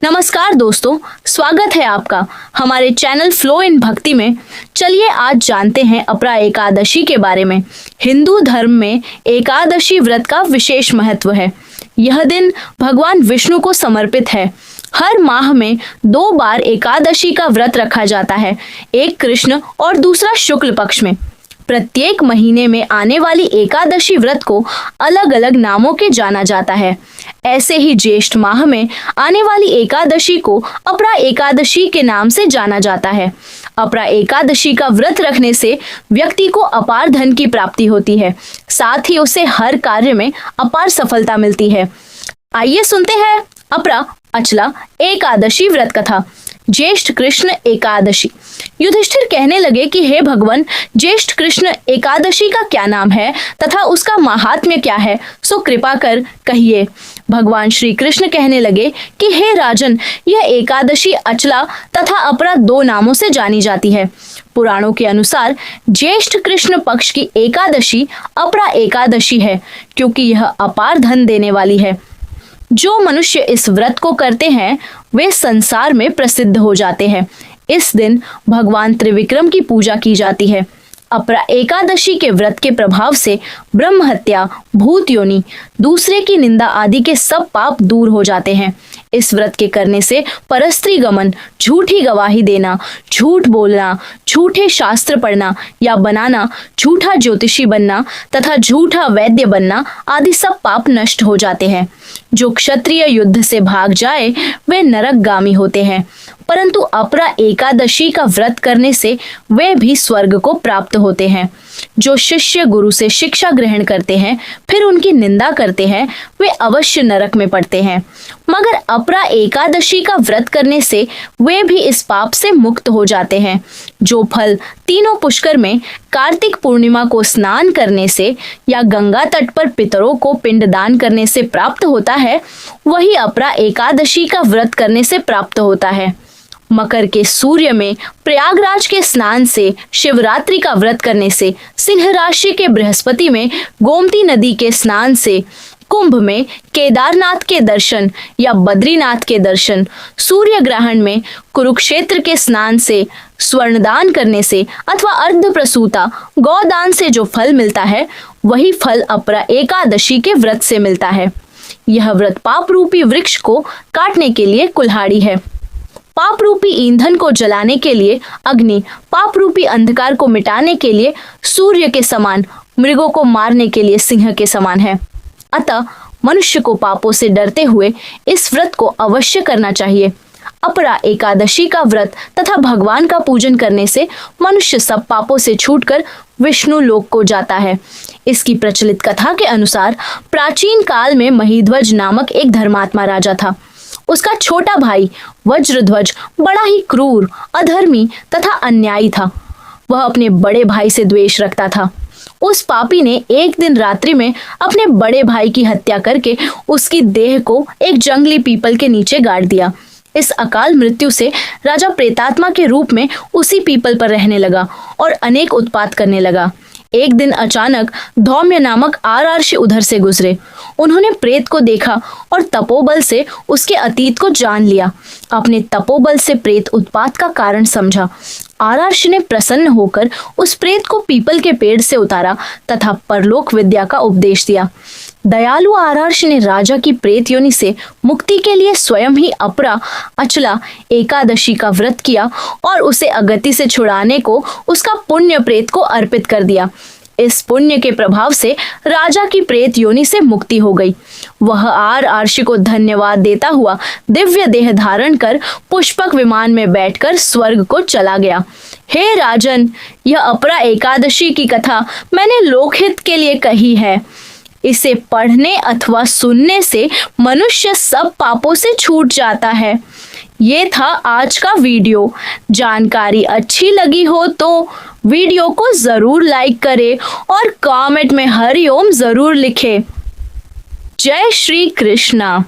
नमस्कार दोस्तों, स्वागत है आपका हमारे चैनल फ्लो इन भक्ति में। चलिए आज जानते हैं अपरा एकादशी के बारे में। हिंदू धर्म में एकादशी व्रत का विशेष महत्व है। यह दिन भगवान विष्णु को समर्पित है। हर माह में 2 बार एकादशी का व्रत रखा जाता है, एक कृष्ण और दूसरा शुक्ल पक्ष में। प्रत्येक महीने में आने वाली एकादशी व्रत को अलग अलग नामों के जाना जाता है। ऐसे ही ज्येष्ठ माह में आने वाली एकादशी को अपरा एकादशी के नाम से जाना जाता है। अपरा एकादशी का व्रत रखने से व्यक्ति को अपार धन की प्राप्ति होती है, साथ ही उसे हर कार्य में अपार सफलता मिलती है। आइए सुनते हैं अपरा अचला एकादशी व्रत कथा। ज्येष्ठ कृष्ण एकादशी। युधिष्ठिर कहने लगे कि हे भगवान, ज्येष्ठ कृष्ण एकादशी का क्या नाम है तथा उसका महात्म्य क्या है, सो कृपा कर कहिए। भगवान श्री कृष्ण कहने लगे कि हे राजन, यह एकादशी अचला तथा अपरा 2 नामों से जानी जाती है। पुराणों के अनुसार ज्येष्ठ कृष्ण पक्ष की एकादशी अपरा एकादशी है, क्योंकि यह अपार धन देने वाली है। जो मनुष्य इस व्रत को करते हैं वे संसार में प्रसिद्ध हो जाते हैं। इस दिन भगवान त्रिविक्रम की पूजा की जाती है। अपरा एकादशी के व्रत के प्रभाव से ब्रह्म हत्या, भूत योनि, दूसरे की निंदा आदि के सब पाप दूर हो जाते हैं। इस व्रत के करने से परस्त्री गमन, झूठी गवाही देना, झूठ बोलना, झूठे शास्त्र पढ़ना या बनाना, झूठा ज्योतिषी बनना तथा झूठा वैद्य बनना आदि सब पाप नष्ट हो जाते हैं। जो क्षत्रिय युद्ध से भाग जाए वे नरकगामी होते हैं, परंतु अपरा एकादशी का व्रत करने से वे भी स्वर्ग को प्राप्त होते हैं। जो शिष्य गुरु से शिक्षा ग्रहण करते हैं फिर उनकी निंदा करते हैं वे अवश्य नरक में पड़ते हैं, मगर अपरा एकादशी का व्रत करने से वे भी इस पाप से मुक्त हो जाते हैं। जो फल तीनों पुष्कर में कार्तिक पूर्णिमा को स्नान करने से या गंगा तट पर पितरों को पिंडदान करने से प्राप्त होता है, वही अपरा एकादशी का व्रत करने से प्राप्त होता है। मकर के सूर्य में प्रयागराज के स्नान से, शिवरात्रि का व्रत करने से, सिंह राशि के बृहस्पति में गोमती नदी के स्नान से, कुंभ में केदारनाथ के दर्शन या बद्रीनाथ के दर्शन, सूर्य ग्रहण में कुरुक्षेत्र के स्नान से, स्वर्णदान करने से अथवा अर्ध प्रसूता गौदान से जो फल मिलता है वही फल अपरा एकादशी के व्रत से मिलता है। यह व्रत पाप रूपी वृक्ष को काटने के लिए कुल्हाड़ी है। पाप रूपी ईंधन को जलाने के लिए अग्नि, पाप रूपी अंधकार को मिटाने के लिए सूर्य के समान, मृगों को मारने के लिए सिंह के समान है। अतः मनुष्य को पापों से डरते हुए इस व्रत को अवश्य करना चाहिए। अपरा एकादशी का व्रत तथा भगवान का पूजन करने से मनुष्य सब पापों से छूटकर विष्णु लोक को जाता है। इसकी प्रचलित कथा के अनुसार प्राचीन काल में महीध्वज नामक एक धर्मात्मा राजा था। उसका छोटा भाई वज्रध्वज बड़ा ही क्रूर, अधर्मी तथा अन्यायी था। वह अपने बड़े भाई से द्वेष रखता था। उस पापी ने एक दिन रात्रि में अपने बड़े भाई की हत्या करके उसकी देह को एक जंगली पीपल के नीचे गाड़ दिया। इस अकाल मृत्यु से राजा प्रेतात्मा के रूप में उसी पीपल पर रहने लगा और अनेक उत्पात करने लगा। एक दिन अचानक धौम्य नामक आरार्षि उधर से गुजरे। उन्होंने प्रेत को देखा और तपोबल से उसके अतीत को जान लिया। अपने तपोबल से प्रेत उत्पात का कारण समझा। आरार्षि ने प्रसन्न होकर उस प्रेत को पीपल के पेड़ से उतारा तथा परलोक विद्या का उपदेश दिया। दयालु आरार्षि ने राजा की प्रेत योनि से मुक्ति के लिए स्वयं ही अपरा अचला एकादशी का व्रत किया और उसे अगति से छुड़ाने को उसका पुण्य प्रेत को अर्पित कर दिया। इस पुण्य के प्रभाव से राजा की प्रेत योनि से मुक्ति हो गई। वह आरार्षि को धन्यवाद देता हुआ दिव्य देह धारण कर पुष्पक विमान में बैठकर स्वर्ग को चला गया। हे राजन, यह अपरा एकादशी की कथा मैंने लोकहित के लिए कही है। इसे पढ़ने अथवा सुनने से मनुष्य सब पापों से छूट जाता है। ये था आज का वीडियो। जानकारी अच्छी लगी हो तो वीडियो को जरूर लाइक करें और कमेंट में हरिओम जरूर लिखें। जय श्री कृष्णा।